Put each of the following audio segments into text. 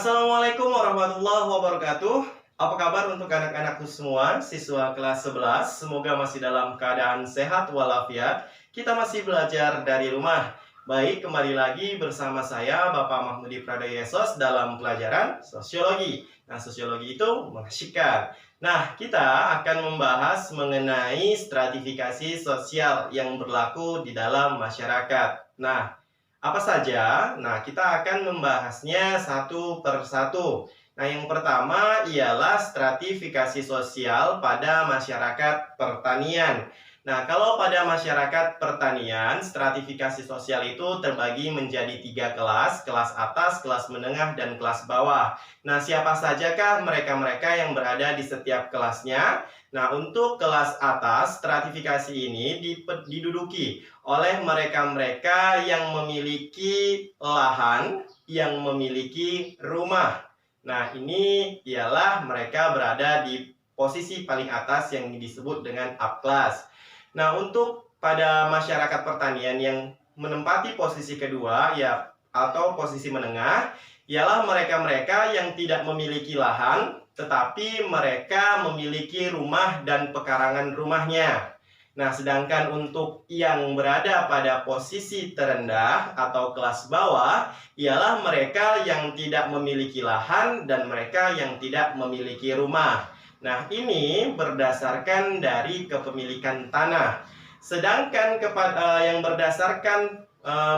Assalamualaikum warahmatullahi wabarakatuh. Apa kabar untuk anak-anakku semua, siswa kelas 11? Semoga masih dalam keadaan sehat walafiat. Kita masih belajar dari rumah. Baik, kembali lagi bersama saya Bapak Mahmudi Pradoyesos dalam pelajaran sosiologi. Nah, sosiologi itu mengasyikkan. Nah, kita akan membahas mengenai stratifikasi sosial yang berlaku di dalam masyarakat. Nah, apa saja? Nah, kita akan membahasnya satu per satu. Nah, yang pertama ialah stratifikasi sosial pada masyarakat pertanian. Nah, kalau pada masyarakat pertanian, stratifikasi sosial itu terbagi menjadi 3 kelas, kelas atas, kelas menengah, dan kelas bawah. Nah, siapa sajakah mereka-mereka yang berada di setiap kelasnya? Nah, untuk kelas atas, stratifikasi ini diduduki oleh mereka-mereka yang memiliki lahan, yang memiliki rumah. Nah, ini ialah mereka berada di posisi paling atas yang disebut dengan upclass. Nah, untuk pada masyarakat pertanian yang menempati posisi kedua ya atau posisi menengah ialah mereka-mereka yang tidak memiliki lahan tetapi mereka memiliki rumah dan pekarangan rumahnya. Nah, sedangkan untuk yang berada pada posisi terendah atau kelas bawah ialah mereka yang tidak memiliki lahan dan mereka yang tidak memiliki rumah. Nah, ini berdasarkan dari kepemilikan tanah. Sedangkan yang berdasarkan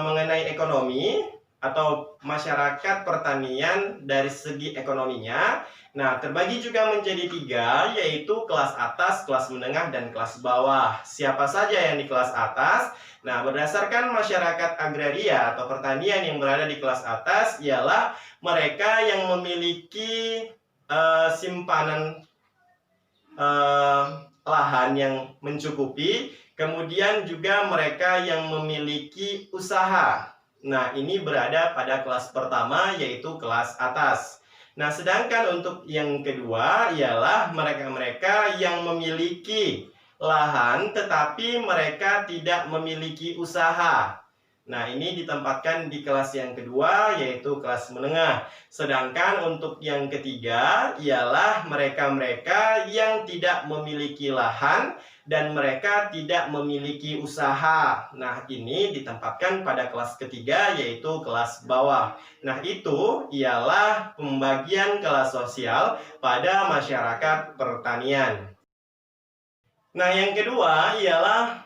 mengenai ekonomi atau masyarakat pertanian dari segi ekonominya, nah terbagi juga menjadi 3, yaitu kelas atas, kelas menengah, dan kelas bawah. Siapa saja yang di kelas atas? Nah, berdasarkan masyarakat agraria atau pertanian yang berada di kelas atas ialah mereka yang memiliki simpanan lahan yang mencukupi, kemudian juga mereka yang memiliki usaha. Nah, ini berada pada kelas pertama yaitu kelas atas. Nah, sedangkan untuk yang kedua ialah mereka-mereka yang memiliki lahan tetapi mereka tidak memiliki usaha. Nah, ini ditempatkan di kelas yang kedua yaitu kelas menengah. Sedangkan untuk yang ketiga ialah mereka-mereka yang tidak memiliki lahan dan mereka tidak memiliki usaha. Nah, ini ditempatkan pada kelas ketiga yaitu kelas bawah. Nah, itu ialah pembagian kelas sosial pada masyarakat pertanian. Nah, yang kedua ialah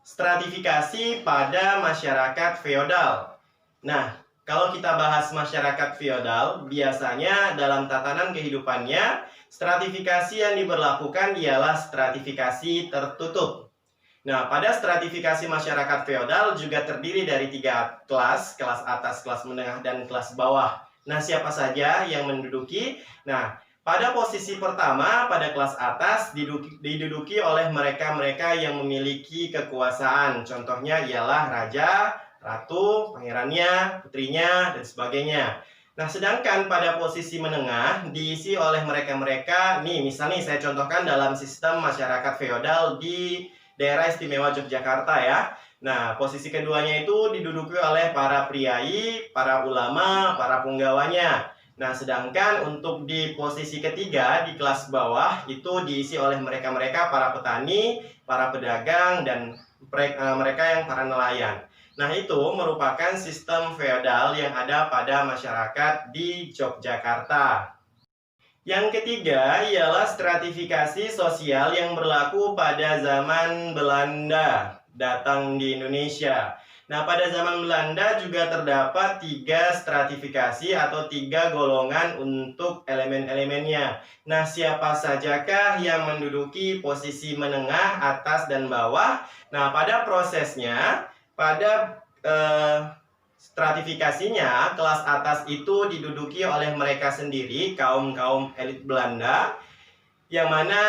stratifikasi pada masyarakat feodal. Nah, kalau kita bahas masyarakat feodal, biasanya dalam tatanan kehidupannya, stratifikasi yang diberlakukan ialah stratifikasi tertutup. Nah, pada stratifikasi masyarakat feodal juga terdiri dari 3 kelas, kelas atas, kelas menengah, dan kelas bawah. Nah, siapa saja yang menduduki? Nah, pada posisi pertama, pada kelas atas, diduduki oleh mereka-mereka yang memiliki kekuasaan. Contohnya ialah raja, ratu, pangerannya, putrinya, dan sebagainya. Nah, sedangkan pada posisi menengah diisi oleh mereka-mereka, nih misalnya saya contohkan dalam sistem masyarakat feodal di daerah istimewa Yogyakarta ya. Nah, posisi keduanya itu diduduki oleh para priai, para ulama, para punggawanya. Nah, sedangkan untuk di posisi ketiga, di kelas bawah, itu diisi oleh mereka-mereka para petani, para pedagang, dan mereka yang para nelayan. Nah, itu merupakan sistem feodal yang ada pada masyarakat di Yogyakarta. Yang ketiga ialah stratifikasi sosial yang berlaku pada zaman Belanda datang di Indonesia. Nah, pada zaman Belanda juga terdapat 3 stratifikasi atau 3 golongan untuk elemen-elemennya. Nah, siapa sajakah yang menduduki posisi menengah, atas, dan bawah? Nah, pada prosesnya, pada stratifikasinya, kelas atas itu diduduki oleh mereka sendiri, kaum-kaum elit Belanda, yang mana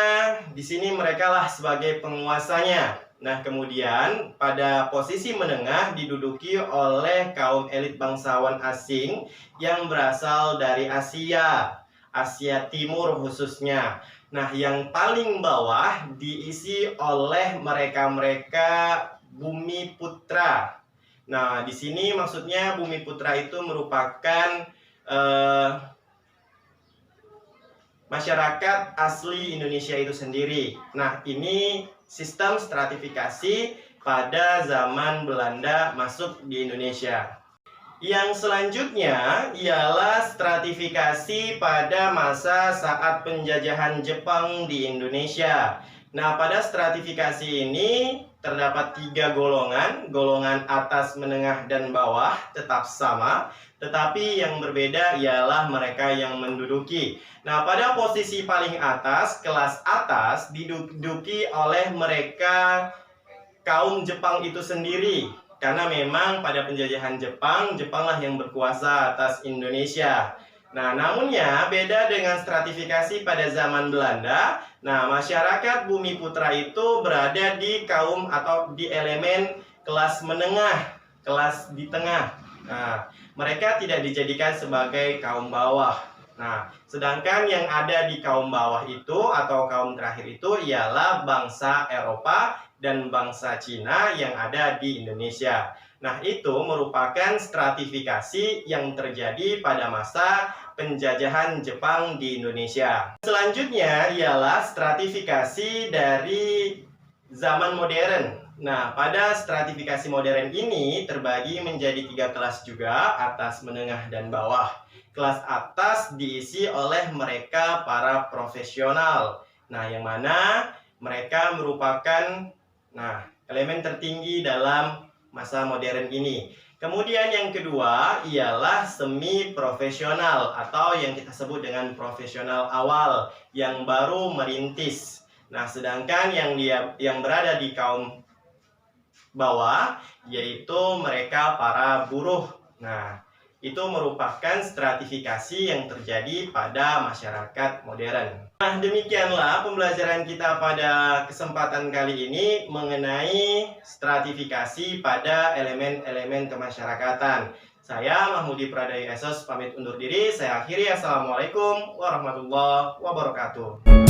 di sini mereka lah sebagai penguasanya. Nah, kemudian pada posisi menengah diduduki oleh kaum elit bangsawan asing yang berasal dari Asia, Asia Timur khususnya. Nah, yang paling bawah diisi oleh mereka-mereka bumi putra. Nah, di sini maksudnya bumi putra itu merupakan masyarakat asli Indonesia itu sendiri. Nah, ini sistem stratifikasi pada zaman Belanda masuk di Indonesia. Yang selanjutnya ialah stratifikasi pada masa saat penjajahan Jepang di Indonesia. Nah, pada stratifikasi ini terdapat 3 golongan. Golongan atas, menengah, dan bawah tetap sama, tetapi yang berbeda ialah mereka yang menduduki. Nah, pada posisi paling atas, kelas atas diduduki oleh mereka kaum Jepang itu sendiri. Karena memang pada penjajahan Jepang, Jepanglah yang berkuasa atas Indonesia. Nah, namunnya beda dengan stratifikasi pada zaman Belanda. Nah, masyarakat Bumi Putra itu berada di kaum atau di elemen kelas menengah, kelas di tengah. Nah, mereka tidak dijadikan sebagai kaum bawah. Nah, sedangkan yang ada di kaum bawah itu atau kaum terakhir itu ialah bangsa Eropa dan bangsa Cina yang ada di Indonesia. Nah, itu merupakan stratifikasi yang terjadi pada masa penjajahan Jepang di Indonesia. Selanjutnya ialah stratifikasi dari zaman modern. Nah, pada stratifikasi modern ini terbagi menjadi 3 kelas juga, atas, menengah, dan bawah. Kelas atas diisi oleh mereka para profesional. Nah, yang mana mereka merupakan elemen tertinggi dalam masa modern ini. Kemudian yang kedua ialah semi profesional atau yang kita sebut dengan profesional awal yang baru merintis. Nah, sedangkan yang berada di kaum bawah yaitu mereka para buruh. Nah, itu merupakan stratifikasi yang terjadi pada masyarakat modern. Nah, demikianlah pembelajaran kita pada kesempatan kali ini mengenai stratifikasi pada elemen-elemen kemasyarakatan. Saya Mahmudi Pradaya Esos pamit undur diri. Saya akhiri. Assalamualaikum warahmatullahi wabarakatuh.